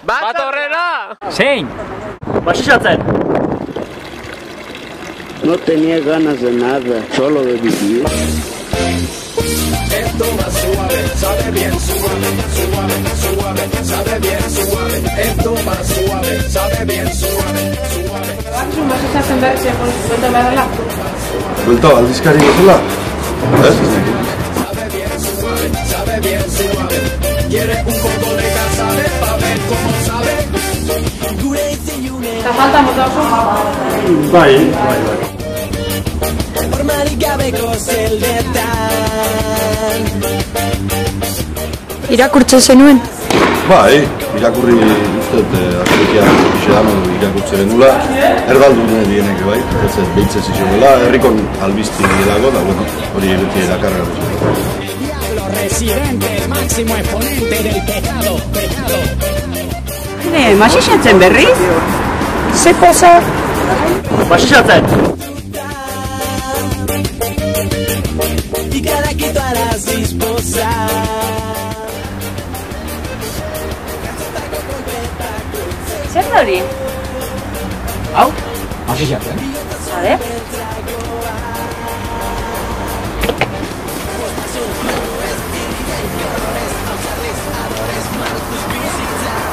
Bat horrela! Zein? Basisatzen! No tenía ganas de nada, solo de vivir. Esto va suave, sabe bien suave, suave, suave, sabe bien suave. Esto va suave, sabe bien suave, suave. Basisatzen behar txekon, buelta beharrela. Buelta, aldizkari bezala? Sabe bien suave, sabe bien suave. Quiere un poco de casabe, pa' ver cómo sabe. Eta falta mota oso? Bai. Hormarik gabeko zeldetan. Irakurtzen zenuen? Bai, irakurri usteet aztekian pixedan irakurtze genula. Erdaldune dieneke bai, ez behitzez izogela, herrikon albizti dielago, da bueno, hori beti erakarra gauzi. Diablo residente, máximo exponente del pecado, pecado. Basisatzen berriz? Ze poza? Basisatzen! Y cada quito a las disposas. Zer da hori? Hau? Basisatzen. A ver?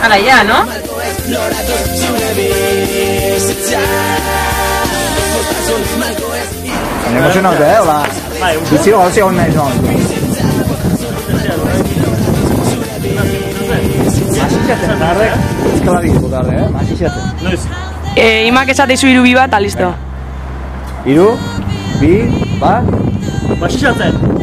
Hala ya, ¿no? Emozionante, hola. Bizio hasi hon nahi joan. Basisatzen, tarde. Eskalari tarde, basisatzen. Noiz? Imak esateizu 3, 2, 1, eta listo. 3, 2, 1. Basisatzen!